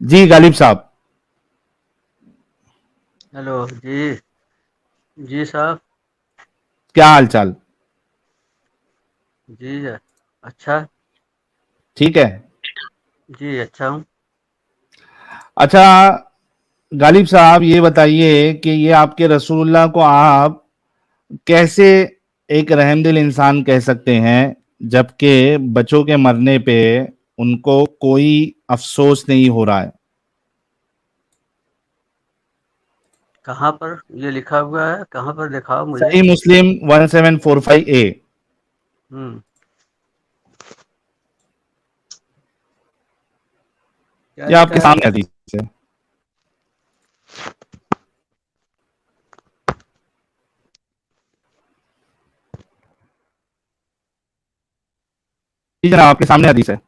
जी गालिब साहब। हेलो जी। जी साहब। क्या हाल चाल? जी अच्छा। ठीक है। जी अच्छा हूँ। अच्छा गालिब साहब, ये बताइए कि ये आपके रसूलुल्लाह को आप कैसे एक रहमदिल इंसान कह सकते हैं, जबकि बच्चों के मरने पे उनको कोई अफसोस नहीं हो रहा है। कहाँ पर ये लिखा हुआ है? कहाँ पर दिखाओ मुझे। सही मुस्लिम 1745 ए। हम्म। क्या ये आपके लिखा है? सामने हदीस है। जी जनाब, आपके सामने हदीस है।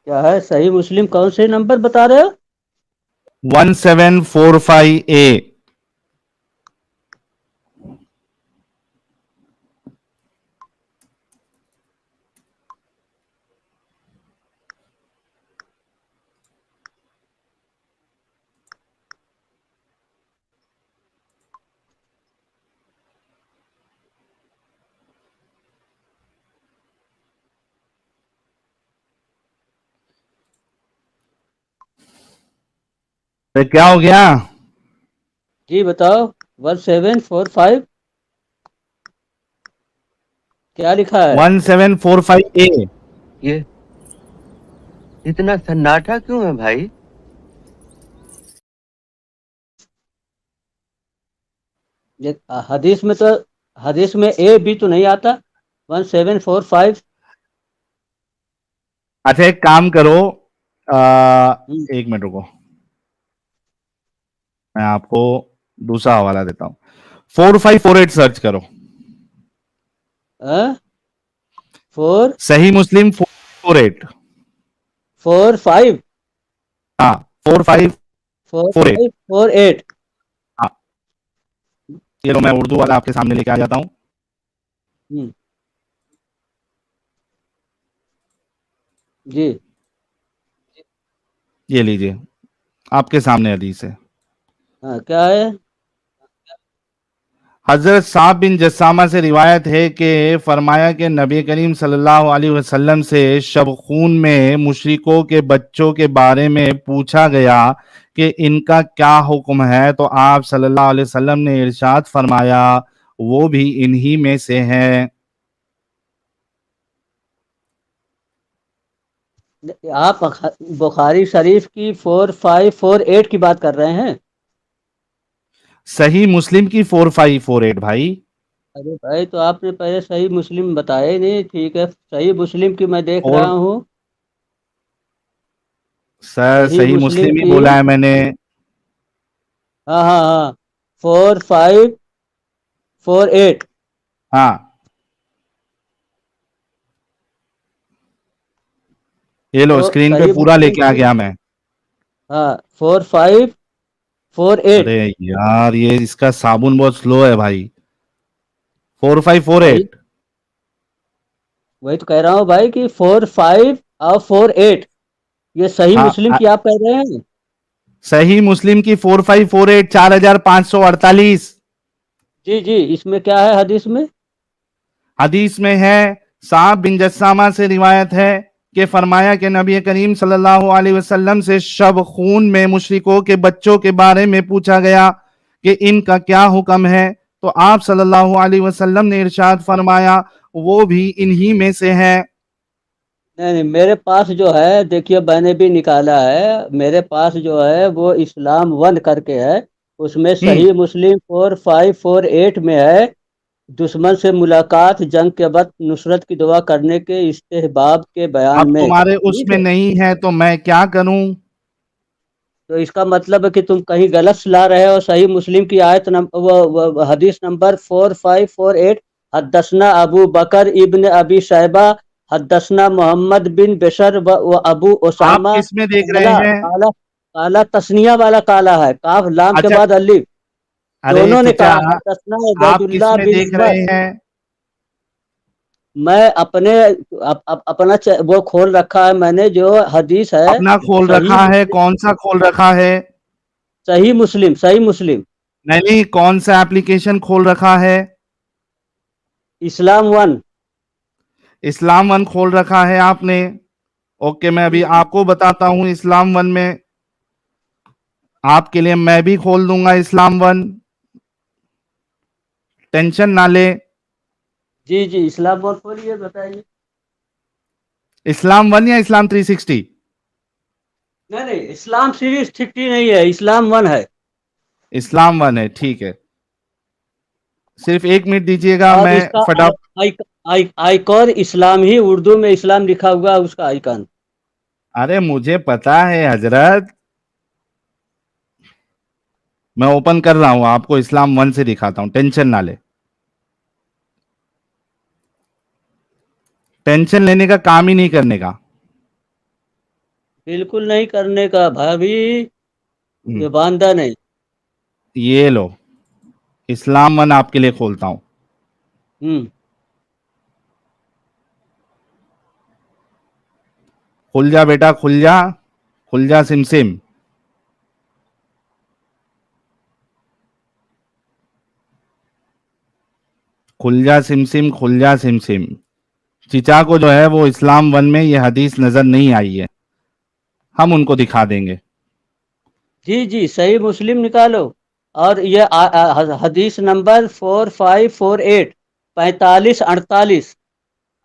क्या है? सही मुस्लिम कौन से नंबर बता रहे हो? 1745 ए। तो क्या हो गया? जी बताओ। 1745 क्या लिखा है? 1745 ए। ये इतना सन्नाटा क्यों है भाई? ये हदीस में ए बी तो नहीं आता। 1745। अच्छा एक काम करो, एक मिनट रुको, मैं आपको दूसरा हवाला देता हूँ। 4548 सर्च करो। फोर सही मुस्लिम 448। फोर फाइव हाँ, 4548। 4548। हाँ, ये लो मैं उर्दू वाला आपके सामने लेके आ जाता हूँ। हम्म। जी। ये लीजिए, आपके सामने हदीस है। हाँ क्या है? हजरत साहब बिन जस्सामा से रिवायत है कि फरमाया कि नबी करीम सल्लल्लाहु अलैहि वसल्लम से शब खून में मुशरिकों के बच्चों के बारे में पूछा गया कि इनका क्या हुक्म है, तो आप सल्लल्लाहु अलैहि वसल्लम ने इरशाद फरमाया वो भी इन्हीं में से हैं। आप बुखारी शरीफ की 4548 की बात कर रहे हैं? सही मुस्लिम की 4548 भाई। अरे भाई, तो आपने पहले सही मुस्लिम बताया ही नहीं। ठीक है, सही मुस्लिम की मैं देख रहा और हूँ। सर सही सही मुस्लिम मुस्लिम ही की। बोला है मैंने। हाँ हाँ हाँ। 4548। हाँ, ये लो तो स्क्रीन पे सही पूरा मुस्लिम लेके आ की। गया मैं। हाँ, 4548। अरे यार, ये इसका साबुन बहुत स्लो है भाई। 4548। वही वही तो कह रहा हूँ भाई कि 45 और 48। ये सही हाँ, मुस्लिम की आप कह रहे हैं? सही मुस्लिम की 4548, 4548। जी जी, इसमें क्या है हदीस में? हदीस में है, साहब बिन जस्सामा से रिवायत है कि फरमाया कि नबी करीम सल्लल्लाहु अलैहि वसल्लम से शब खून में मुशरिकों के बच्चों के बारे में पूछा गया कि इनका क्या हुक्म है, तो आप सल्लल्लाहु अलैहि वसल्लम ने इरशाद फरमाया वो भी इन्हीं में से है। नहीं नहीं, मेरे पास जो है, देखिए मैंने भी निकाला है। मेरे पास जो है वो इस्लाम वन करके है। उसमें हम्म। सही मुस्लिम 4548 में है। दुश्मन से मुलाकात, जंग के वक्त नुसरत की दुआ करने के इस्तेहबाब के बयान अब में। तुम्हारे ठीक उसमें है। नहीं है तो मैं क्या करूं? तो इसका मतलब है कि तुम कहीं गलत ला रहे हो। सही मुस्लिम की आयत वो हदीस नंबर 4548। हदसना अबू बकर इब्न अबी शैबा, हदसना मोहम्मद बिन बशर व अबू आप ओसामा। किस में देख रहे काला हैं? काला काला तस्निया वाला काला है, काफ लाम के अच्छा, बाद अलिफ। अरे दोनों ने चचा, कहा हदसना आप उबैदुल्लाह किसमें बिन देख उमर। रहे हैं? मैं अपने अपना वो खोल रखा है मैंने, जो हदीस है अपना खोल सही रखा है? मुस्लिम। कौन सा खोल रखा है? सही मुस्लिम, सही मुस्लिम। नहीं नहीं, कौन सा एप्लीकेशन खोल रखा है? इस्लाम वन। इस्लाम वन खोल रखा है आपने? ओके, मैं अभी जी आपको बताता हूं इस्लाम वन में। आपके लिए मैं भी खोल दूंगा इस्लाम वन, टेंशन ना ले। जी जी, इस्लाम वन खोलिए, बताइए। इस्लाम वन या इस्लाम 360? नहीं नहीं, इस्लाम सीरीज 60 नहीं है, इस्लाम वन है। इस्लाम वन है, ठीक है। सिर्फ 1 मिनट दीजिएगा, और मैं इसका फटाफट। आइकॉन इस्लाम ही, उर्दू में इस्लाम लिखा हुआ है उसका आइकॉन। अरे मुझे पता है हजरत, मैं ओपन कर रहा हूं, आपको इस्लाम वन से दिखाता हूं, टेंशन ना ले। टेंशन लेने का काम ही नहीं करने का। बिल्कुल नहीं करने का भाभी, हम्म, ये बांधा नहीं। ये लो, इस्लाम वन आपके लिए खोलता हूं। हम्म। खुल जा बेटा, खुल जा, खुल जा सिम सिम। खुल जा सिम सिम, खुल जा सिम सिम। चिचा को जो है वो इस्लाम वन में ये हदीस नजर नहीं आई है, हम उनको दिखा देंगे। जी जी, सही मुस्लिम निकालो। और ये हदीस नंबर 4548, 4548।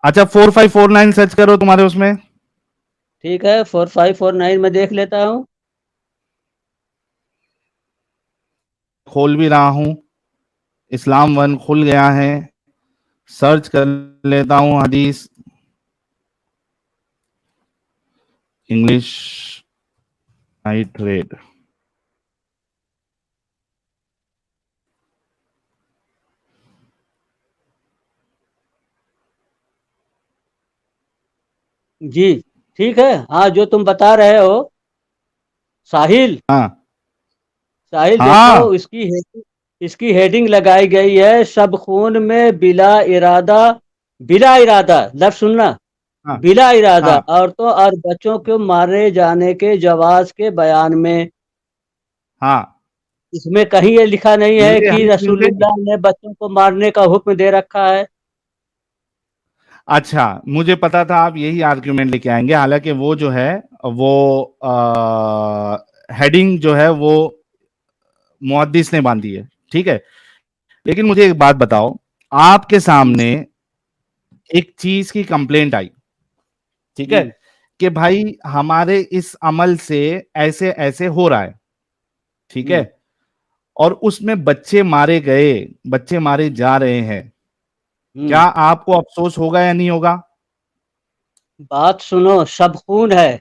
अच्छा, 4549 सर्च करो तुम्हारे उसमें। ठीक है, 4549 में देख लेता हूँ। खोल भी रहा हूं, इस्लाम वन खुल गया है। सर्च कर लेता हूं हदीस, इंग्लिश नाइट्रेट। जी ठीक है, हाँ जो तुम बता रहे हो, साहिल। हाँ साहिल देखो, हाँ इसकी हेडिंग लगाई गई है, सब खून में बिला इरादा, बिला इरादा लफ्ज सुनना, हाँ बिला इरादा हाँ औरतों और बच्चों को मारे जाने के जवाज के बयान में। हाँ। इसमें कहीं ये लिखा नहीं मिल है गए कि हदीस, मिल गए। रसूलुल्लाह ने बच्चों को मारने का हुक्म दे रखा है। अच्छा, मुझे पता था आप यही आर्ग्यूमेंट लेके आएंगे, हालांकि वो जो है वो हेडिंग जो है वो मुहद्दिस ने बांधी है, ठीक है। लेकिन मुझे एक बात बताओ, आपके हम्म। सामने एक चीज की कंप्लेंट आई, ठीक है, हम्म। कि भाई हमारे इस अमल से ऐसे ऐसे हो रहा है, ठीक है, हम्म। और उसमें बच्चे मारे गए, बच्चे मारे जा रहे हैं, क्या हम्म। आपको अफसोस होगा या नहीं होगा? बात सुनो, सब खून है।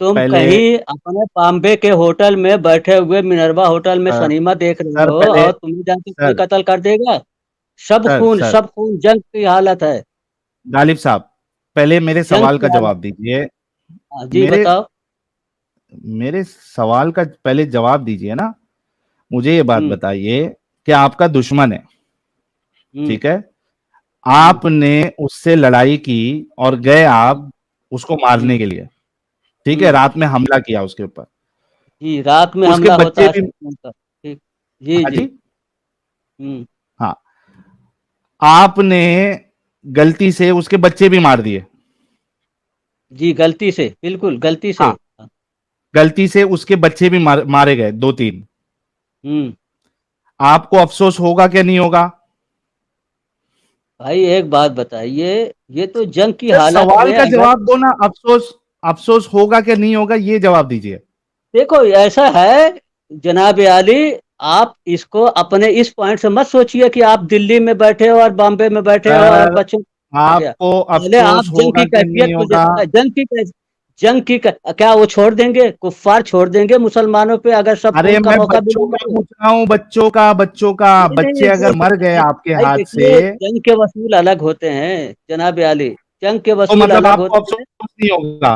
तुम पहले कहीं अपने बॉम्बे के होटल में बैठे हुए, मिनरवा होटल में सर, सनीमा देख रहे सर हो, पहले और तुम्हें जाके कोई सर कत्ल कर देगा। सब सर खून, सर सब खून, जंग की हालत है। गालिब साहब, पहले मेरे जंग सवाल की का हालत। जवाब दीजिए। हाँ, जी मेरे बताओ। मेरे सवाल का पहले जवाब दीजिए ना। मुझे ये बात हम्म। बताइए कि आपका दुश्मन है, हम्म। ठीक है, हम्म। आपने उससे लड़ाई की और गए आप हम्म। उसको मारने हम्म। के लिए, ठीक है, हम्म। रात में हमला किया उसके ऊपर, जी, रात में उसके हमला होता बच्चे है भी। शैतान का। ठीक। जी हाँ जी। जी। हम्म। हाँ, आपने गलती से उसके बच्चे भी मार दिए। जी, गलती से, बिल्कुल गलती से। हाँ, गलती से उसके बच्चे भी मारे गए 2-3। हम्म। आपको अफसोस होगा क्या नहीं होगा? भाई एक बात बताइए, ये तो जंग की सर हालत सवाल में का अगर, जवाब दो ना, अफसोस, अफसोस होगा क्या नहीं होगा ये जवाब दीजिए। देखो ऐसा है जनाब आली, आप इसको अपने इस पॉइंट से मत सोचिए कि आप दिल्ली में बैठे हो और बॉम्बे में बैठे हो और सर, बच्चों को गया। आपको पहले आप अफसोस जंग होगा की कि कैफियत नहीं को होगा? क्या वो छोड़ देंगे, कुफ्फार छोड़ देंगे मुसलमानों पे अगर सब अरे खून का मैं मौका बच्चों का मिलेगा तो? पूछ रहा हूँ, बच्चों का, बच्चों का, नहीं नहीं, बच्चे अगर मर गए आपके भाई हाथ से, देखिए, जंग के वसूल अलग होते हैं जनाब आली, जंग के तो वसूल मतलब अलग आपको होते हैं। अफसोस नहीं होगा?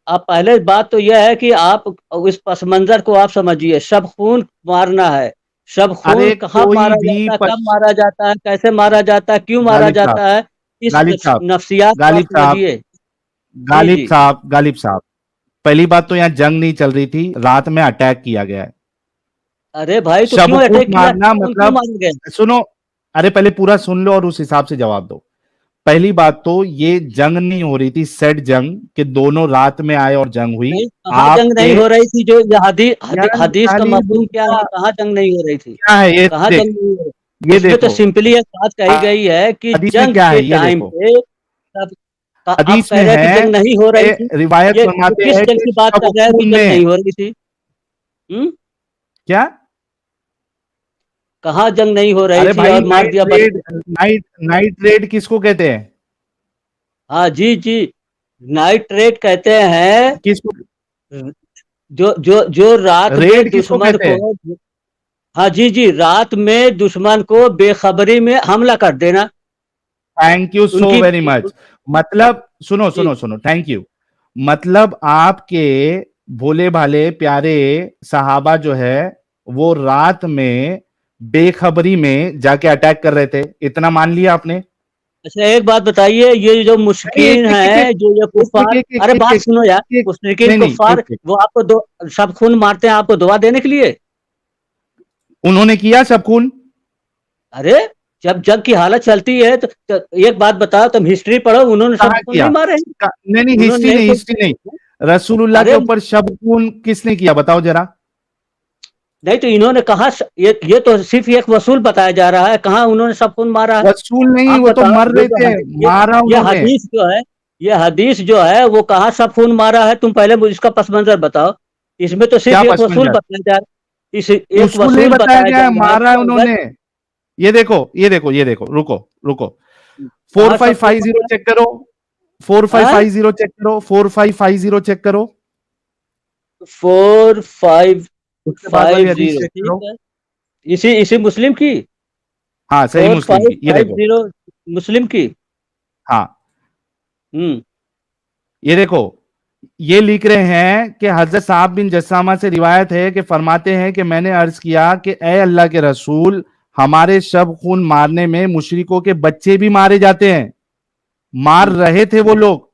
आप पहले बात तो यह है कि आप इस पस मंजर को आप समझिए, सब खून मारना है, सब अरे खून कहाँ कोई मारा भी जाता है, कब पश मारा जाता है, कैसे मारा जाता है, क्यों मारा गालिब साहब, जाता है, इस गालिब साहब, नफ्सियात को आप गालिब साहब, समझिए। जी गालिब जी। साहब, गालिब साहब, पहली बात तो यहाँ जंग नहीं चल रही थी, रात में अटैक किया गया है। अरे भाई तो शब क्यों खून अटैक किया, मारना कौन क्यों मतलब, मारे गए? सुनो, अरे पहले पूरा सुन लो और उस हिसाब से जवाब दो। पहली बात तो ये जंग नहीं हो रही थी, सेट जंग कि दोनों रात में आए और जंग हुई। नहीं, कहाँ जंग आपके नहीं हो रही थी, जो ये यार हदीस का गाली मफहूम क्या दूंगा, है, कहाँ जंग नहीं हो रही थी, क्या है ये कहाँ देख, जंग नहीं हो रही? ये उसमें तो देखो सिंपली एक बात कही गई है कि हदीस में जंग क्या के है, ये टाइम देखो पे सब आप हदीस कह में रहे हैं कि है जंग नहीं हो रही थी। कि रिवायत ये फरमाते किस हैं जंग कि की बात शब कर रहे हैं कि खून जंग में, नहीं हो रही थी? हम्म? क्या, कहाँ जंग नहीं हो रही अरे थी भाई और मार दिया रेड, बच्चे? नाइट रेड किसको कहते हैं, हाँ जी जी, नाइट रेड कहते हैं किसको, जो रात में रेड किसको दुश्मन कहते को, हैं। हाँ जी जी, रात में दुश्मन को बेखबरी में हमला कर देना। थैंक यू सो उनकी वेरी मच। मतलब सुनो जी सुनो सुनो, थैंक यू। मतलब आपके भोले भाले प्यारे सहाबा जो है वो रात में बेखबरी में जाके अटैक कर रहे थे, इतना मान लिया आपने। अच्छा एक बात बताइए, ये जो नहीं, मुश्किन है, जो ये कुफार, अरे बात सुनो यार, मुश्किन नहीं नहीं, कुफार एक एक, वो आपको दो सब खून मारते हैं आपको दुआ देने के लिए? उन्होंने किया सब खून, अरे जब जंग की हालत चलती है तो एक बात बताओ, तुम हिस्ट्री पढ़ो, उन्होंने सब कहा खून किया, नहीं मारे हैं? नहीं नहीं, उन्होंने नहीं हिस्ट्री नहीं, तो, रसूलुल्लाह के अरे ऊपर शब खून किसने किया बताओ जरा। नहीं तो इन्होंने कहा, ये तो सिर्फ एक वसूल बताया जा रहा है, कहाँ उन्होंने सब खून मारा है? रसूल नहीं, आप वो तो बताओ, मर ये रहे जो थे, हदीस मारा ये उन्होंने। हदीस जो है, ये हदीस जो है वो कहाँ सब खून मारा है? तुम पहले मुझे इसका पस मंजर बताओ। इसमें तो सिर्फ क्या एक पस वसूल मंजर, बताया जा रहा, इस एक उसूल नहीं वसूल बताया बताया गया जा है, रहा है मारा है कि अगर उन्होंने। ये देखो, ये देखो, ये देखो, रुको रुको, फोर कहाँ फाइव सब खून फाइव जीरो मारा चेक करो, फोर फाइव है? फाइव जीरो चेक करो, 4550 चेक करो, 4 5 उसके बाद वाली 5 हदीस 0, चेक ठीक करो। है। इसी इसी मुस्लिम की हाँ सही फोर मुस्लिम फाइव की, ये फाइव देखो, जीरो मुस्लिम की। हाँ हम्म। ये देखो, ये लिख रहे हैं कि हजरत साहब बिन जस्सामा से रिवायत है कि फरमाते हैं कि मैंने अर्ज किया कि ए अल्लाह के रसूल, हमारे शब खून मारने में मुशरिकों के बच्चे भी मारे जाते हैं, मार हम्म। रहे थे वो लोग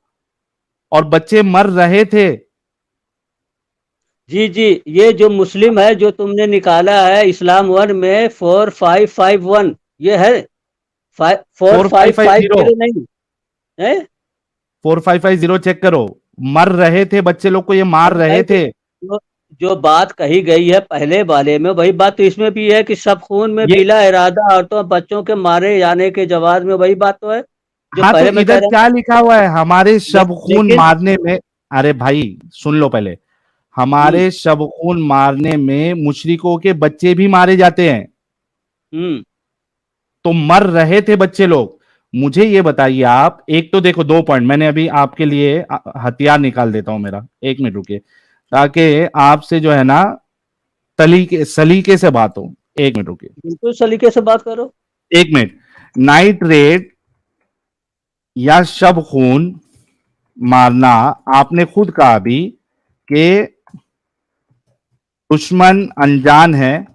और बच्चे मर रहे थे। जी जी, ये जो मुस्लिम है जो तुमने निकाला है इस्लाम वन में 4551, ये है four four five five five five zero zero नहीं है? 4550 चेक करो, मर रहे थे बच्चे लोग को, ये मार अरे रहे नहीं तो थे। जो बात कही गई है पहले वाले में वही बात तो इसमें भी है कि सब खून में ये बिला इरादा औरतों बच्चों के मारे जाने के जवाब में वही बात तो है जो हाँ, तो पहले मैं कह इधर रहा क्या लिखा हुआ है, हमारे था। शब खून लेकिन मारने में, अरे भाई सुन लो पहले, हम्म हमारे शब खून मारने में मुशरिकों के बच्चे भी मारे जाते हैं, हम्म तो मर रहे थे बच्चे लोग। मुझे ये बताइए आप, एक तो देखो, दो पॉइंट मैंने अभी आपके लिए हथियार निकाल देता हूं मेरा, एक मिनट रुकिए, ताकि आपसे जो है ना तलीके सलीके से बात हो। एक मिनट रुकिए, बिल्कुल सलीके से बात करो। एक मिनट। नाइट रेड या शब खून मारना, आपने खुद कहा अभी कि दुश्मन अनजान है,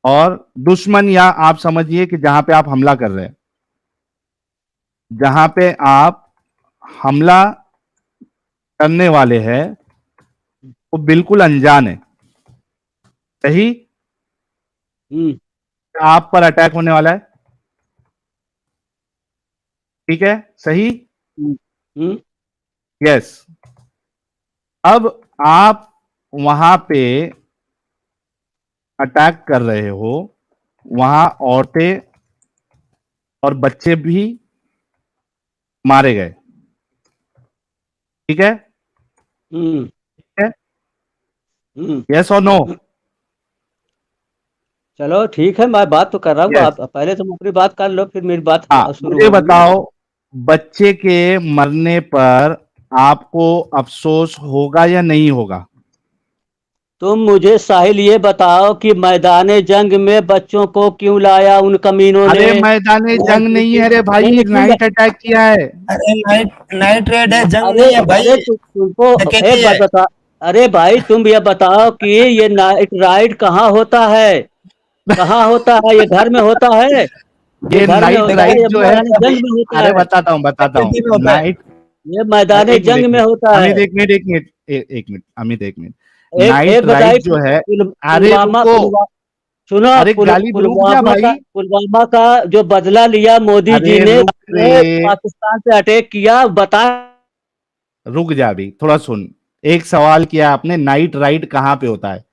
और दुश्मन या आप समझिए कि जहां पे आप हमला कर रहे हैं, जहां पे आप हमला करने वाले हैं वो बिल्कुल अनजान है, सही, हम्म आप पर अटैक होने वाला है, ठीक है, सही, हम्म हम्म यस। अब आप वहां पे अटैक कर रहे हो, वहां औरतें और बच्चे भी मारे गए, ठीक है, हम्म ठीक है, हम्म। यस और नो, चलो ठीक है, मैं बात तो कर रहा हूँ, यस। आप पहले तुम अपनी बात कर लो फिर मेरी बात हाँ शुरू मुझे होगी। बताओ, बच्चे के मरने पर आपको अफसोस होगा या नहीं होगा। तुम मुझे साहिल ये बताओ कि मैदान जंग में बच्चों को क्यों लाया उन कमीनों ने? अरे मैदान जंग नहीं है रे नहीं भाई, नहीं क्यों नाइट अटैक किया है। अरे नाइट नाइट रेड है, जंग अरे नहीं है अरे भाई। तुमको एक डकैती बात है। बता, अरे भाई तुम ये बताओ कि ये नाइट राइड कहाँ होता है? कहाँ होता है? ये घर में होता है, ये ये घर में नाइट होता है, राइड ये जो है मैदान जंग में होता अरे है, बताता हूँ हिंदी में होता है। नाइट। ये मैदान एक मिनट जंग एक में मिनट होता है। अमित, एक मिनट एक मिनट एक मिनट अमित, एक मिनट। एक नाइट एक बताइए, राइड जो है, अरे पुलवामा रुको, पुलवा सुनो, अरे गालिब रुक जा भाई, पुलवामा का जो बदला लिया मोदी अरे जी ने, रुक रे, पाकिस्तान पे अटैक किया, बता। रुक जा अभी थोड़ा सुन। एक सवाल किया आपने, नाइट राइड कहाँ पे होता है?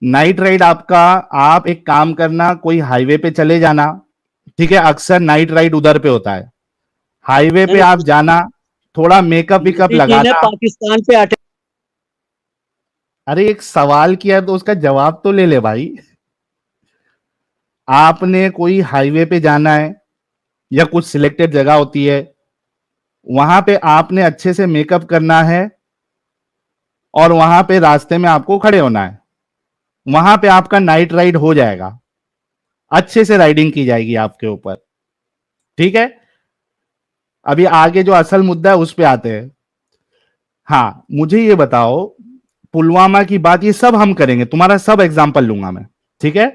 नाइट राइड आपका, आप एक काम करना, कोई हाईवे पे चले जाना, ठीक है, अक्सर नाइट राइड उधर पे होता है। हाईवे पे नहीं, आप जाना, थोड़ा मेकअप वेकअप मोदी जी ने लगाना। पाकिस्तान पे अटैक। अरे एक सवाल किया तो उसका जवाब तो ले ले भाई। आपने कोई हाईवे पे जाना है या कुछ सिलेक्टेड जगह होती है, वहां पे आपने अच्छे से मेकअप करना है और वहां पे रास्ते में आपको खड़े होना है। वहां पे आपका नाइट राइड हो जाएगा, अच्छे से राइडिंग की जाएगी आपके ऊपर, ठीक है। अभी आगे जो असल मुद्दा है उस पे आते हैं। हाँ मुझे ये बताओ, पुलवामा की बात ये सब हम करेंगे, तुम्हारा सब एग्जाम्पल लूंगा मैं, ठीक है।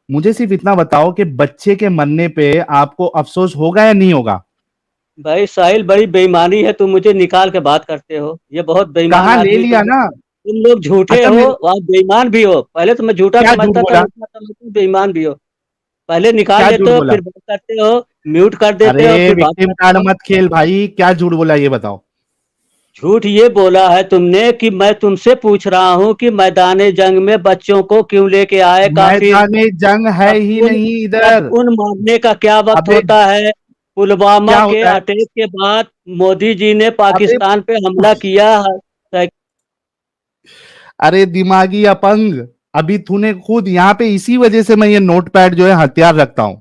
मुझे सिर्फ इतना बताओ कि बच्चे के मरने पे आपको अफसोस होगा या नहीं होगा? भाई साहिल, बड़ी बेईमानी है, तुम मुझे निकाल के बात करते हो, ये बहुत बेईमान कहा ले आदमी लिया ना। तुम लोग झूठे अच्छा हो मैं और बेईमान भी हो। पहले तो मैं झूठा क्या झूठ समझता था, बोला? लेकिन अब तुम बेईमान भी हो। पहले निकाल क्या लेते झूठ हो, बोला? फिर बात करते हो, म्यूट कर अरे देते हो, फिर बात विक्टिम करते कार्ड हो। मत खेल भाई, क्या झूठ बोला ये बताओ। झूठ ये बोला है तुमने कि मैं तुमसे पूछ रहा हूँ कि मैदान जंग में बच्चों को क्यों लेके आए काफिर। मैदान जंग है अब ही उन नहीं अब इधर। उन मारने का क्या वक्त अबे होता है? पुलवामा क्या के होता है? अटैक के बाद मोदी जी ने अबे पाकिस्तान पे हमला किया। अरे दिमागी अपंग, अभी तूने खुद यहाँ पे, इसी वजह से मैं ये नोटपैड जो है हथियार रखता हूं।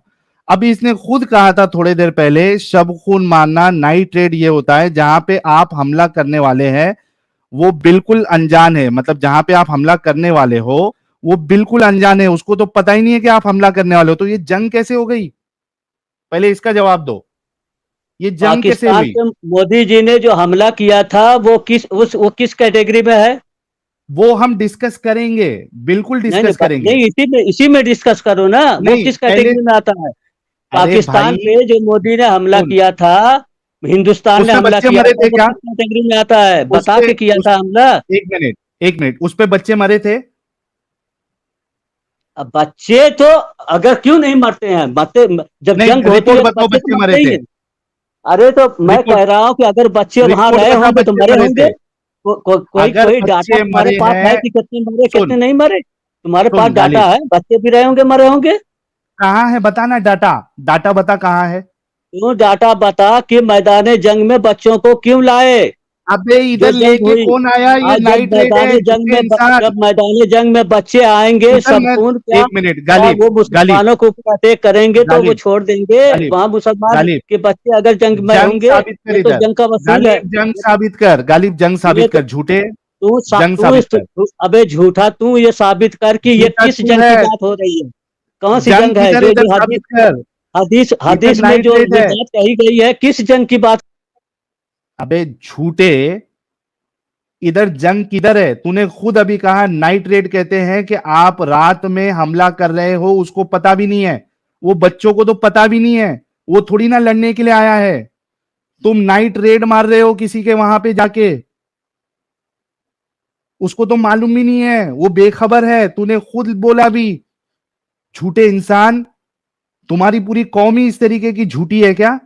अभी इसने खुद कहा था थोड़ी देर पहले, शब खून मारना नाइट रेड ये होता है जहां पे आप हमला करने वाले हैं वो बिल्कुल अनजान है, मतलब जहां पे आप हमला करने वाले हो वो बिल्कुल अनजान है, उसको तो पता ही नहीं है कि आप हमला करने वाले हो, तो ये जंग कैसे हो गई? पहले इसका जवाब दो, ये जंग कैसे पाकिस्तान हुई? पे मोदी जी ने जो हमला किया था वो किस कैटेगरी में है? वो हम डिस्कस करेंगे, बिल्कुल नहीं नहीं डिस्कस करेंगे। नहीं, इसी में डिस्कस करो ना, वो नहीं किस पहले, कैटेगरी में आता है? अरे पाकिस्तान भाई पे जो मोदी ने हमला सुन, किया था, हिंदुस्तान ने उस पे हमला बच्चे किया मरे था, थे वो क्या? किस कैटेगरी में आता है? उस बता पे के किया उस था हमला। एक मिनट, एक मिनट, उस पे बच्चे मरे थे? अब बच्चे तो अगर क्यों नहीं मरते हैं, मरते, जब जंग नहीं होती रिपोर्ट है तो बताओ बच्चे तो बच्चे मरे मरते ही थे। हैं। अरे तो मैं रिपोर्ट, कह रहा हूँ कि अगर बच्चे वहां रिपोर्ट रहे बता होंगे तो बच्चे मरे मरे होंगे। थे। कोई अगर कोई डाटा बच्चे तुम्हारे मरे पास है हैं, कि कितने मरे सुन, कितने नहीं मरे? तुम्हारे पास सुन डाटा गालिब, है, बच्चे भी रहे होंगे, मरे होंगे। कहाँ है बताना डाटा, डाटा बता कहाँ है। क्यों डाटा बता कि मैदान जंग में बच्चों को क्यों लाए? अबे जो इधर जंग लेके हुई, कौन आया? ये आज नाइट रेड है, झूठे इंसान। जब मैदान जंग में बच्चे आएंगे, इधर सब मैं, खून क्या एक मिनट क्या गालिब, वो गालिब, मुसलमानों के ऊपर अटैक करेंगे तो वो गालिब, छोड़ देंगे? गालिब, वहां मुसलमान गालिब, के बच्चे अगर जंग में जंग होंगे, साबित कर ये तो इधर, जंग का वसूल है। गालिब जंग साबित कर, गालिब जंग ये साबित तो कर, झूठे, जंग तू साबित कर। अबे झूठा, तू ये साबित कर कि ये झूठा किस तू जंग है, की बात हो रही है। कौन सी जंग जंग है? किधर है जो इधर जो साबित कर, इधर हदीस में नाइट जो रेड ये है। बात कही गई है, किस जंग की बात? अबे झूठे, इधर जंग किधर है? तूने खुद अभी कहा नाइट रेड कहते हैं कि आप रात में हमला कर रहे हो, उसको पता भी नहीं है, वो बच्चों को तो पता भी नहीं है, वो थोड़ी ना लड़ने के लिए आया है। तुम नाइट रेड मार रहे हो किसी के वहां पे जाके, उसको तो मालूम भी नहीं है, वो बेखबर है, तूने खुद बोला भी। झूठे इंसान, तुम्हारी पूरी कौम ही इस तरीके की झूठी है क्या?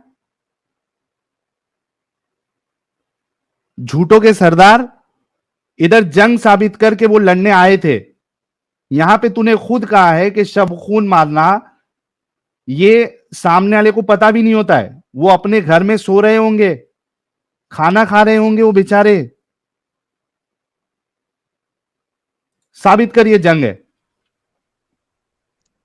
झूठों के सरदार, इधर जंग साबित करके वो लड़ने आए थे, यहां पे तूने खुद कहा है कि शब खून मारना ये सामने वाले को पता भी नहीं होता है, वो अपने घर में सो रहे होंगे, खाना खा रहे होंगे वो बेचारे। साबित करिए जंग है।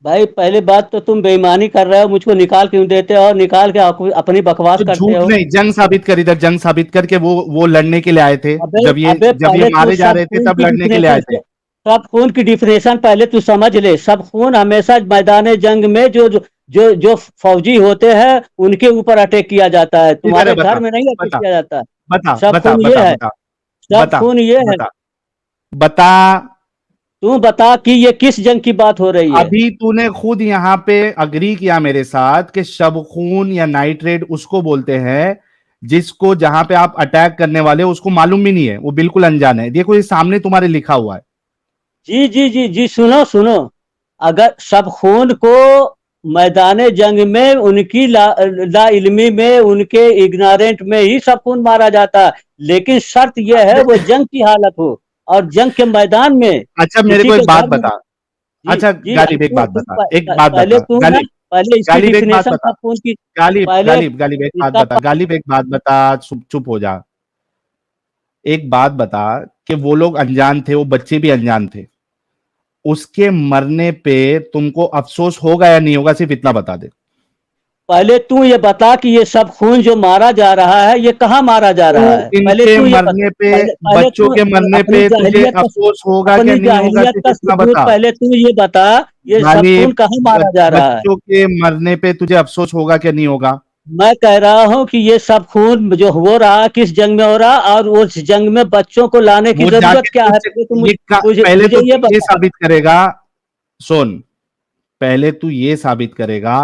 भाई पहली बात तो तुम बेईमानी कर रहे हो, मुझको निकाल क्यों देते हो और निकाल के अपनी बकवास तो करते झूठ हो? नहीं, जंग साबित कर, इधर जंग साबित करके वो लड़ने के लिए आए थे, अबे अबे जब ये पहले तू मारे जा सब रहे थे खून तब की लड़ने के लिए डिफिनेशन आए थे। सब खून की डिफिनेशन पहले तू समझ ले। सब खून हमेशा मैदान जंग में जो फौजी होते हैं उनके ऊपर अटैक किया जाता है, किधर है तुम्हारे बता, घर में नहीं अटैक बता, किया जाता है। बता सब बता खून ये बता है, बता सब बता खून ये है। बता बता तू बता कि ये किस जंग की बात हो रही है। अभी तूने खुद यहाँ पे अग्री किया मेरे साथ कि शब खून या नाइट रेड उसको बोलते हैं जिसको जहां पे आप अटैक करने वाले हो उसको मालूम भी नहीं है, वो बिल्कुल अनजान है। देखो ये सामने तुम्हारे लिखा हुआ है। जी जी जी जी, सुनो सुनो, अगर सब खून को मैदान जंग में उनकी ला इल्मी में, उनके इग्नोरेंट में ही सब खून मारा जाता है, लेकिन शर्त यह है वो जंग की हालत हो और जंग के मैदान में अच्छा मेरे किसी को के एक बात घर में। बता। जी अच्छा जी, गालिब एक बात बता, एक बात पहले बता तू ना, गालिब। पहले इसकी गालिब एक बात डिफिनेशन बता। सब खून की। गालिब पहले गालिब गालिब एक बात इसका बता, गालिब एक बात बता, चुप चुप हो जा। एक बात बता कि वो लोग अनजान थे, वो बच्चे भी अनजान थे, उसके मरने पे तुमको अफसोस होगा या नहीं होगा, सिर्फ इतना बता दे। पहले तू ये बता कि ये सब खून जो मारा जा रहा है ये कहाँ मारा जा तू रहा है, पहले इनके तू ये बता। मरने पे, पहले पहले बच्चों तू के मरने अपनी पे तुझे जाहिलियत का, अफसोस होगा क्या अपनी नहीं होगा, जाहिलियत सिर्फ का इतना सबूत बता। पहले तू ये बता, ये सब खून गालिब, कहाँ मारा जा रहा है। बच्चों के मरने पे तुझे अफसोस होगा क्या नहीं होगा। मैं कह रहा हूँ कि ये सब खून जो हो रहा किस जंग में हो रहा, और उस जंग में बच्चों को लाने की वो जरूरत जाके क्या है, तुझसे पहले तू मुझे मुझे, पहले मुझे तो ये तू ये बता। साबित करेगा, सुन, पहले तू ये साबित करेगा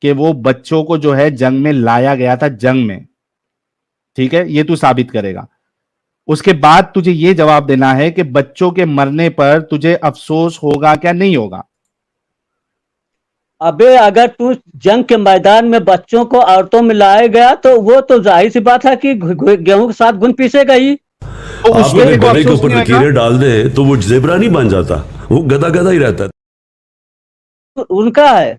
कि वो बच्चों को जो है जंग में लाया गया था, जंग में, ठीक है, ये तू साबित करेगा। उसके बाद तुझे ये जवाब देना है कि बच्चों के मरने पर तुझे अफसोस होगा क्या नहीं होगा। अबे अगर तू जंग के मैदान में बच्चों को औरतों में लाया गया तो वो तो जाहिर सी बात है कि गेहूं के साथ घुन पीसेगा ही। तो उस आप पे अगर तेरे को गधे के अफसोस ऊपर नहीं होगा। लकीरें डाल दें तो वो जेबरा नहीं बन जाता, वो गधा गधा ही रहता है। उनका है,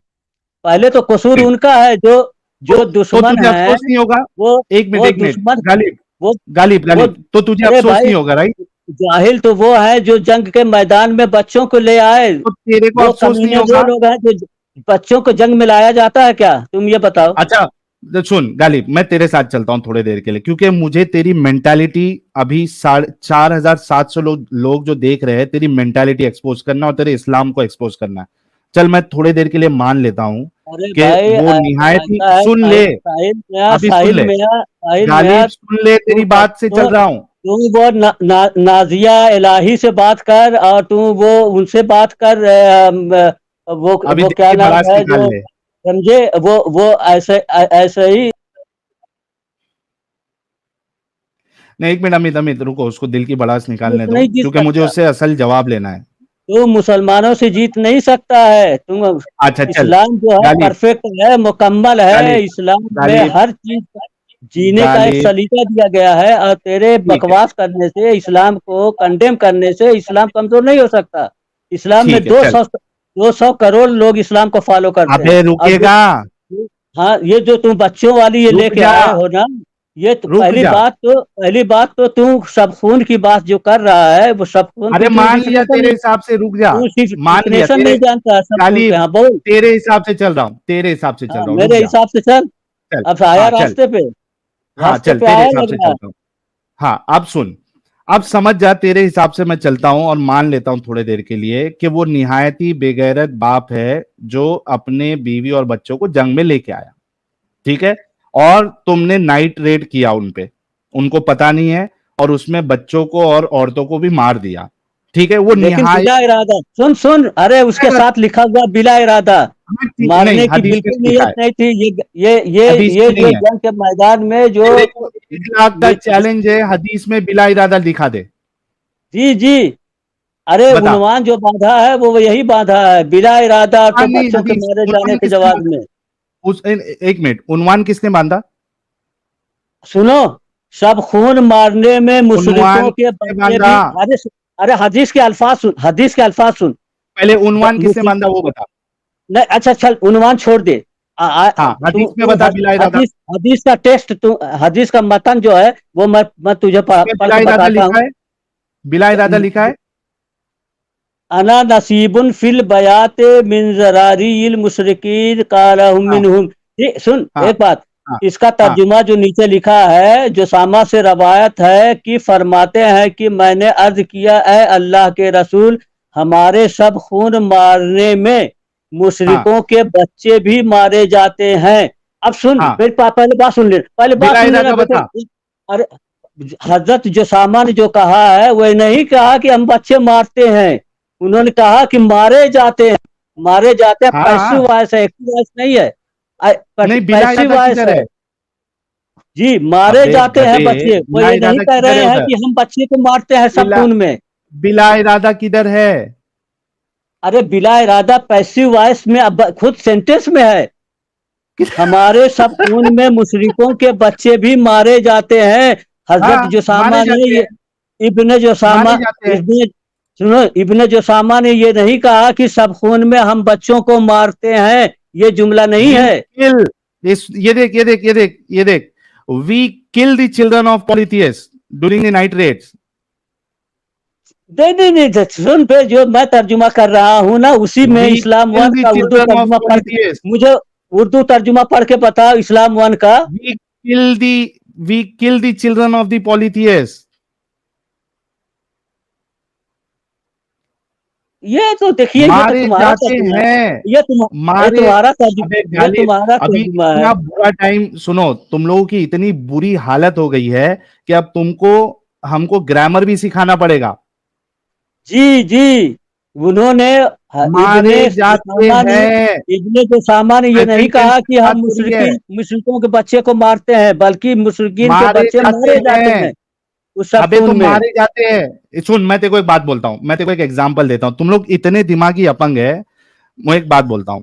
पहले तो कसूर उनका है, जो जो तो दुश्मन तुझे है। अफसोस नहीं होगा। वो एक मिनट वो एक मिनट, दुश्मन, गालिब, वो गालिब वो गालिब, तो तुझे अरे अफसोस भाई, नहीं होगा, राइट। जाहिल तो वो है जो जंग के मैदान में बच्चों को ले आए। तो तेरे को वो अफसोस नहीं कमीने वो होगा। लोग हैं जो बच्चों को जंग में लाया जाता है क्या, तुम ये बताओ। अच्छा, तो सुन गालिब, मैं तेरे साथ चलता हूं थोड़ी देर के लिए, क्योंकि मुझे तेरी मेंटालिटी अभी 4,700 लोग जो देख रहे हैं, तेरी मेंटालिटी एक्सपोज करना और तेरे इस्लाम को एक्सपोज करना है। चल मैं थोड़ी देर के लिए मान लेता हूं अरे कि भाई, वो निहायत ही, ऐसा है, सुन ले, अभी सुन साहिल ले मियाँ, साहिल गालिब, मियाँ, सुन ले, तेरी बात से चल रहा हूं। तू वो नाजिया इलाही से बात कर, और तू वो उनसे बात कर, अभी वो दिल क्या की नाम भड़ास है निकाल जो, ले। समझे, वो ऐसे ऐसे ही। नहीं एक मिनट, अमित अमित रुको, उसको दिल की भड़ास निकालने दो, नहीं जीत क्योंकि मुझे सकता, उससे असल जवाब लेना है। तू मुसलमानों से जीत नहीं सकता है तुम। अच्छा चल। इस्लाम जो है गालिब, परफेक्ट है, मुकम्मल है, गालिब, इस्लाम में गालिब, हर चीज जीने का एक गालिब, सलीका दिया गया है, और तेरे ठीक है, बकवास करने से, इस्लाम को कंडेम करने से इस्लाम कमजोर नहीं हो सकता। इस्लाम में ठीक है, चल। 200 करोड़ लोग इस्लाम को फॉलो करते अबे हैं, और रुकेगा, हाँ, ये जो तुम बच्चों वाली ये रुक लेके जा, आए हो ना, ये तो रुक जा। पहली बात तो तू सब खून की बात जो कर रहा है, वो सब खून की अरे तू मान लिया डिफिनेशन तेरे नहीं, हिसाब से, रुक जा। तू सिर्फ मान लिया डिफिनेशन तेरे, नहीं जानता है सब खून के। गालिब, हाँ बोल। तेरे हिसाब से चल रहा हूं, तेरे हिसाब से चल हाँ, रहा हूं, रुक मेरे जा। हिसाब से चल। चल, अब आया हाँ चल, हाँ रास्ते चल, पे तेरे आया हिसाब लग से रहा है। चलता हूँ। हाँ अब सुन, अब समझ जा, तेरे हिसाब से मैं चलता हूं और मान लेता हूं थोड़ी देर के लिए कि वो निहायती बेगैरत बाप है जो अपने बीवी और बच्चों को जंग में लेके आया, ठीक है, और तुमने नाइट रेड किया उन पे, उनको पता नहीं है, और उसमें बच्चों को और औरतों को भी मार दिया, ठीक है, वो लेकिन निहायत, बिला इरादा, सुन सुन, अरे उसके साथ लिखा हुआ बिला इरादा, नहीं मारने की हदीस में बिल्कुल नहीं लिखा नियत है, नहीं थी। हदीस ये में जो नहीं है। जंग के मैदान में जो तेरे को 1 लाख का ये, चैलेंज है, हदीस में बिला इरादा दिखा दे। जी जी, अरे बता। उन्वान जो बांधा है वो यही बांधा है, बिला इरादा हाँ तो नहीं, बच्चों के हदीस मारे जाने उन्वान के किसने जवाब बांधा, में। एक मिनट, उन्वान किसने बांधा। सुनो, सब खून मारने में उन्वान मुशरिकों के किसने बच्चे बांधा, भी, अरे हदीस के अल्फाज सुन, हदीस के अल्फाज सुन। पहले उन्वान किसने मुशरिक, बांधा वो बता। नहीं अच्छा चल उन्वान छोड़ दे। हाँ तू हदीस में तू बता बिला इरादा। हदीस, हदीस का टेस्ट, तू हदीस का मतन जो है वो मैं तुझे उसमें पढ़ बिला के इरादा बताता हूँ। लिखा है, बिला इरादा लिखा है। अना नसीबुन फिल बयात मिन जरारील मुशरिकीन कालहुम हाँ मिनहुम। ये सुन हाँ एक बात, हाँ इसका हाँ तर्जुमा जो नीचे लिखा है, जो सामा से रवायत है कि फरमाते हैं कि मैंने अर्ज किया, ए अल्लाह के रसूल, हमारे सब खून मारने में हाँ मुशरिकों के बच्चे भी मारे जाते हैं। अब सुन, हाँ, पहले बात सुन ले, पहले बात बिला सुन लेना इरादा बेटे। बता। अरे हजरत जो सामा ने जो कहा है वो नहीं कहा कि हम बच्चे मारते हैं, उन्होंने कहा कि मारे जाते हैं, हाँ पैसिव वॉइस है, एक्टिव वॉइस नहीं है, नहीं, बिला पैसिव इरादा वॉइस किधर है है? जी। मारे अबे जाते हैं गधे, बच्चे, वो बिला ये नहीं इरादा कह किधर रहे है हैं उधर? कि हम बच्चे को मारते हैं सब बिला खून में। बिला इरादा किधर है? अरे बिला इरादा पैसिव वॉइस में, अब खुद सेंटेंस में है, हमारे सब खून में मुशरिकों के बच्चे भी मारे जाते हैं। हजरत हाँ, मारे जोसामा ने जाते ये, हैं, इब्ने जोसामा, मारे जाते हैं। इब्ने सुनो, इब्ने जोसामा ने ये नहीं कहा कि सब खून में हम बच्चों को मारते हैं, ये जुमला नहीं वी है। किल दिस, ये देख, we kill the children of Polytheus during the night raids. नहीं नहीं नहीं, सुन पे, जो मैं तर्जुमा कर रहा हूँ ना, उसी में वी इस्लाम किल वन द का उर्दू चिल्ड्रन ऑफ तर्जुमा पढ़ के, पॉलिथियस। मुझे उर्दू तर्जुमा पढ़ के बताओ इस्लाम वन का। We kill the we kill the children of the Polytheus. ये तो देखिए, ये तो मारे तुम्हारा जाते तर्जुमा है, हैं, ये मारे। तुम्हारा अबे तर्जुमा, ये गालिब, तुम्हारा अभी तर्जुमा है। इतना बुरा टाइम, सुनो, तुम लोगों की इतनी बुरी हालत हो गई है कि अब तुमको हमको ग्रामर भी सिखाना पड़ेगा। जी जी, उन्होंने मारे इब्ने जाते जोसामा ने, हैं, इब्ने जोसामा ने ये नहीं प्रेजेंट टेंस कहा की कि बात हम हो रही है। मुशरिकों के बच्चे को मारते हैं, बल्कि मुशरिकीन के मारे बच्चे जाते मारे जाते हैं, हैं उस सब अबे तो खून में। मारे जाते हैं। सुन, मैं तेरे को एक बात बोलता हूं, मैं तेरे को एक एग्जांपल देता हूं, तुम लोग इतने दिमागी अपंग है। मैं एक बात बोलता हूं,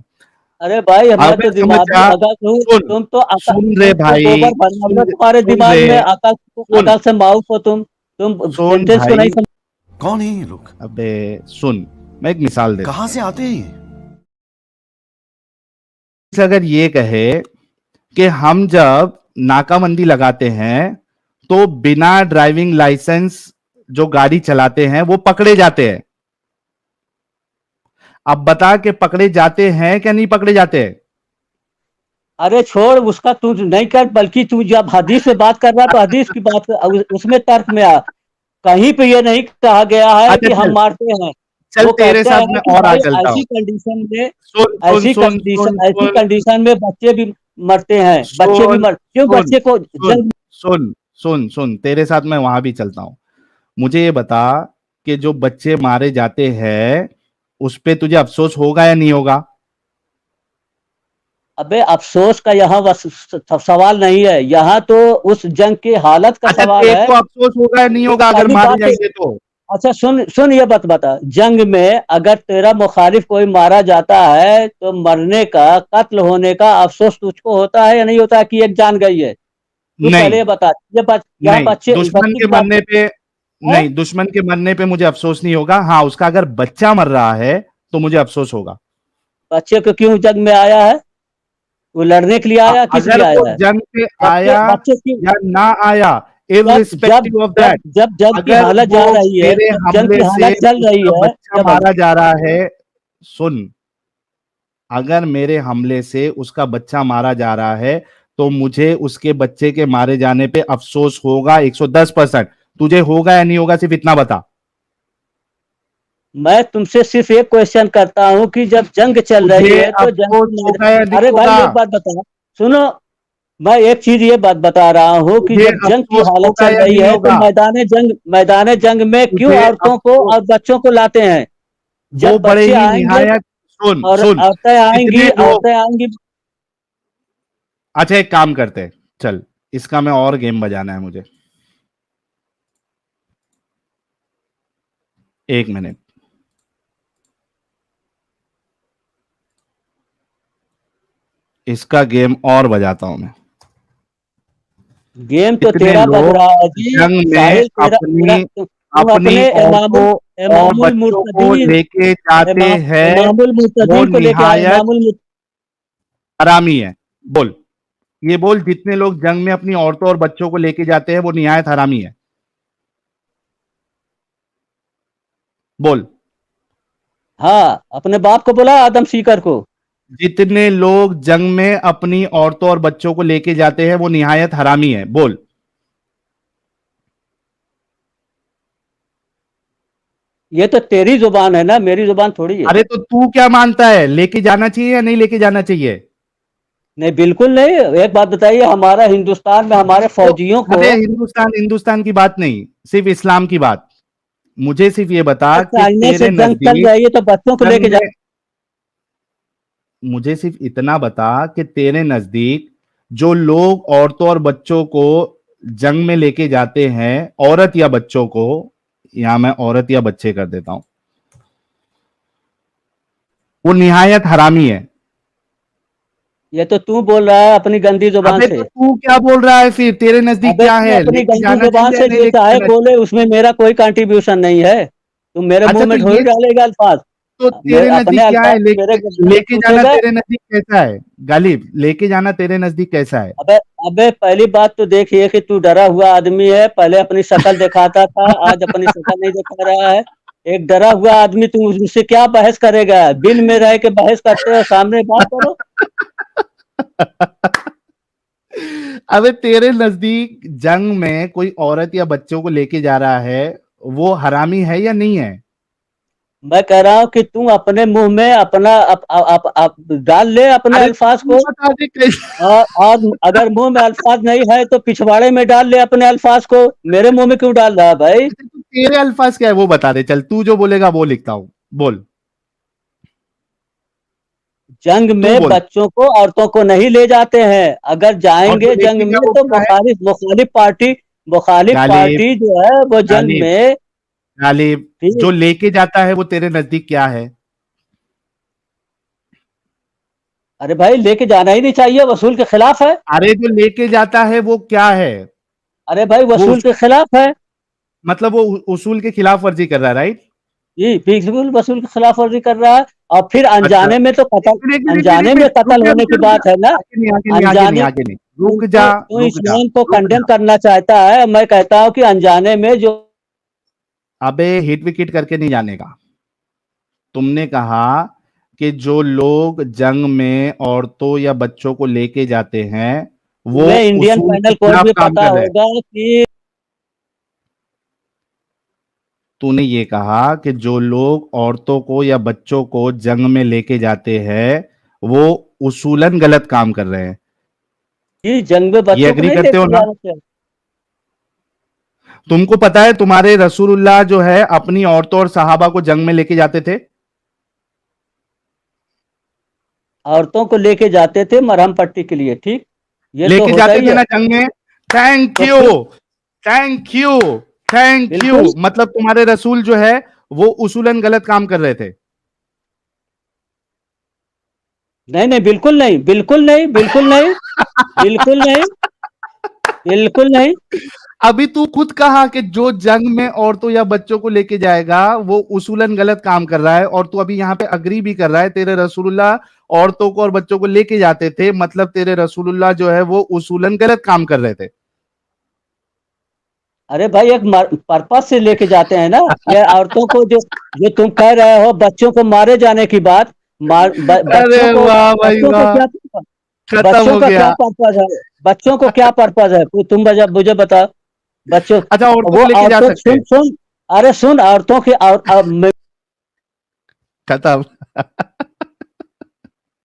अरे भाई, मैं अबे तो समझ दिमागी जा, अकल हूँ, सुन, तुम तो अकल, सुन रे तुम तो भाई, गोबर भरना हुआ, तुम्हारे सुन दिमाग रे, में अकल, सुन, अकल से माऊस हो तुम सुन सेंटेंस को नहीं भाई, समझ। कौन है ये लोग? अबे सुन, मैं एक मिसाल देता कहां से आते हैं ये? हूं। अगर ये कहे कि हम जब नाकाबंदी लगाते हैं तो बिना ड्राइविंग लाइसेंस जो गाड़ी चलाते हैं वो पकड़े जाते हैं। अब बता के पकड़े जाते हैं क्या नहीं पकड़े जाते हैं? अरे छोड़ उसका, तू नहीं कर, बल्कि तू जब हदीस से बात कर रहा है तो हदीस की बात कर, उसमें तर्क में आ। कहीं पे ये नहीं कहा गया है अच्छा कि हम चल, मारते हैं। चल वो तेरे कहते साथ हैं मैं कि और भाई आगे चलता हूं। सुन सुन सुन सुन ऐसी सुन कंडीशन में बच्चे भी मरते हैं, सुन क्यों सुन बच्चे को सुन जंग। सुन सुन सुन तेरे साथ मैं वहां भी चलता हूं। मुझे ये बता कि जो बच्चे मारे जाते हैं उस पे तुझे अफसोस होगा या नहीं होगा? अबे अफसोस का यहाँ सवाल नहीं है, यहाँ तो उस जंग की हालत का अच्छा, सवाल तेरे है। को अफसोस होगा या नहीं होगा अगर पहली मारे बात तो, जाएंगे तो? अच्छा सुन सुन, ये बात बता, जंग में अगर तेरा मुखालिफ कोई मारा जाता है तो मरने का, कत्ल होने का अफसोस तुझको होता है या नहीं होता है कि एक जान गई है? तू पहले नहीं, ये बता, यहाँ नहीं, बच्चे दुश्मन बच्चे के की बात मरने पे, है। नहीं, दुश्मन के मरने पे मुझे अफसोस नहीं होगा। हाँ, उसका अगर बच्चा मर रहा है तो मुझे अफसोस होगा। बच्चे को क्यों जंग में आया है? वो लड़ने के लिए आया, किस लिए अगर वो आया है? जंग पे बच्चे आया बच्चे की, या ना आया, जब जब इररिस्पेक्टिव ऑफ जब दैट, जब जंग की अगर हालत वो जा रही है, मेरे जब जंग हमले की से हालत चल रही उसका है, बच्चा क्या बात? मारा जा रहा है, सुन, अगर मेरे हमले से उसका बच्चा मारा जा रहा है तो मुझे उसके बच्चे के मारे जाने पे अफसोस होगा 110%। तुझे होगा या नहीं होगा, सिर्फ इतना बता। मैं तुमसे सिर्फ एक क्वेश्चन करता हूँ कि जब जंग चल रही तुझे है तो जंग अफसोस की होगा या नहीं अरे होगा? भाई एक बात बता, सुनो, मैं एक चीज ये बात बता रहा हूँ कि तुझे जब जंग की अफसोस हालत होगा चल या रही नहीं है तो होगा? मैदान जंग में क्यों तुझे औरतों को अफसोस, और बच्चों को लाते हैं? वो जब बड़े बच्चे ही आएंगे निहायत, सुन और सुन, जितने लोग, औरतें आएंगी। अच्छा एक काम करते हैं, चल, इसका मैं और गेम बजाना है मुझे, एक मिनट, इसका गेम और बजाता हूं मैं। गेम तो कितने तेरा बज लोग रहा है जी। जंग में साहिल, तेरा तेरा अपनी तुम अपनी अपने औरतों और इमामुल बच्चों को मुर्तदीन, लेके जाते हैं, इमामुल वो मुर्तदीन को लेके आए, निहायत हरामी है। बोल, ये बोल, जितने लोग जंग में अपनी औरतों और बच्चों को लेके जाते हैं वो निहायत हरामी है। बोल, हाँ, अपने बाप को बोला, आदम सीकर को। जितने लोग जंग में अपनी औरतों और बच्चों को लेके जाते हैं वो निहायत हरामी है। बोल, ये तो तेरी जुबान है ना, मेरी जुबान थोड़ी है। अरे तो तू क्या मानता है, लेके जाना चाहिए या नहीं लेके जाना चाहिए? नहीं, बिल्कुल नहीं। एक बात बताइए, हमारा हिंदुस्तान में हमारे तो फौजियों को, अबे हिंदुस्तान हिंदुस्तान की बात नहीं, सिर्फ इस्लाम की बात, मुझे सिर्फ ये बता कि चाइना से तेरे जंग चल नजदीक रही है तो बच्चों को जंग लेके जा। में, मुझे सिर्फ इतना बता कि तेरे नजदीक जो लोग औरतों और बच्चों को जंग में लेके जाते हैं, औरत या बच्चों को, यहां मैं औरत या बच्चे कर देता हूं, वो निहायत हरामी है। ये तो तू बोल रहा है अपनी गंदी जुबान अबे से। तो तू क्या बोल रहा है फिर? तेरे नजदीक अबे क्या तू है? अपनी लेके गंदी जाना जुबान चाहिए या से नहीं जो लेके चाहे जाना बोले, चाहिए? उसमें मेरा कोई कंट्रीब्यूशन नहीं है। तुम मेरे अच्छा मुंह तो में थोड़ी ये, डालेगा अल्फाज। तो तेरे अपने नजदीक क्या अल्फाज है? मेरे लेके मुंह में लेके जाना पूछेगा। तेरे नजदीक कैसा है? गालिब, लेके जाना तेरे नजदीक कैसा है? अबे अबे पहली बात तो देखिए कि तू डरा हुआ आदमी है। पहले अपनी शक्ल दिखाता था, आज अपनी शक्ल नहीं दिखा रहा है। एक डरा हुआ आदमी, तू उससे क्या बहस करेगा? बिल में रह के बहस करते हो, सामने बात करो। अबे तेरे नजदीक जंग में कोई औरत या बच्चों को लेके जा रहा है, वो हरामी है या नहीं है? मैं कह रहा हूँ कि तू अपने मुंह में अपना डाल ले अपने अरे अल्फाज तू को। बता दे कैसे। और अगर मुंह में अल्फाज नहीं है तो पिछवाड़े में डाल ले अपने अल्फाज को। मेरे मुंह में क्यों डाल रहा है भाई? अच्छा, तू तेरे अल्फाज क्या है वो बता दे, चल तू जो बोलेगा वो लिखता हूं, बोल। जंग तू में बोल। बच्चों को औरतों को नहीं ले जाते हैं। अगर और जो जाएंगे जंग लेके में गया वो तो क्या है? मुखालिफ गालिब, पार्टी जो है वो जंग गालिब, में। गालिब, ठीक। जो लेके जाता है वो तेरे नजदीक क्या है? अरे भाई लेके जाना ही नहीं चाहिए, वसूल के खिलाफ है। अरे जो लेके जाता है वो क्या है? अरे भाई वो वसूल के खिलाफ है। मतलब वो उसूल के खिलाफ वर्जी कर रहा है, राइट? जी बिल्कुल वसूल के खिलाफ वर्जी कर रहा है। और फिर अच्छा, अनजाने में तो एक कत्ल, मिनट एक मिनट एक अनजाने मिनट में एक मिनट, रुक कत्ल जा होने रुक जा की रुक जा, बात है ना। आगे नहीं आगे नहीं आगे नहीं अनजाने आगे नहीं, रुक जा, तो रुक जा, इस्लाम को रुक कंडेम जा। करना चाहता है। मैं कहता हूँ कि अनजाने में जो। अबे हिट विकेट करके नहीं जाने का। तुमने कहा कि जो लोग जंग में औरतों या बच्चों को लेके जाते हैं वो तुम्हें इंडियन उसूल के पैनल कोड खिलाफ भी काम पता कर रहे हैं। होगा कि। तूने ये कहा कि जो लोग औरतों को या बच्चों को जंग में लेके जाते हैं वो उसूलन गलत काम कर रहे हैं। कि जंग में ये बच्चों को एग्री नहीं करते हो लेके ना? जाना चाहिए। तुमको पता है तुम्हारे रसूलुल्लाह जो है अपनी औरतों और सहाबा को जंग में लेके जाते थे? औरतों को लेके जाते थे मरहम पट्टी के लिए, ठीक। ये तो लेके होता जाते ही थे है। ना जंग में? थैंक तो यू, फिर थैंक यू, थैंक यू। बिल्कुल। मतलब तुम्हारे रसूल जो है वो उसूलन गलत काम कर रहे थे। नहीं नहीं, बिल्कुल नहीं, बिल्कुल नहीं, बिल्कुल नहीं, बिल्कुल नहीं, बिल्कुल नहीं। अभी तू खुद कहा कि जो जंग में औरतों या बच्चों को लेके जाएगा वो उसूलन गलत काम कर रहा है, और तू अभी यहां पे अग्री भी कर रहा है तेरे रसूलुल्लाह औरतों को और बच्चों को लेके जाते थे, मतलब तेरे रसूलुल्लाह जो है वो उसूलन गलत काम कर रहे थे। अरे भाई एक पर्पज से लेके जाते हैं ना। ये औरतों को जो जो तुम कह रहे हो बच्चों को मारे जाने की बात। अरे वाह भाई बच्चों को वाह, क्या, खत्म बच्चों हो का क्या गया। पर्पज है? बच्चों को क्या पर्पज है? तुम मुझे बता। बच्चों, अच्छा, औरतों वो को लेके जा औरतों, सकते सुन हैं। सुन, अरे सुन औरतों की खत्म।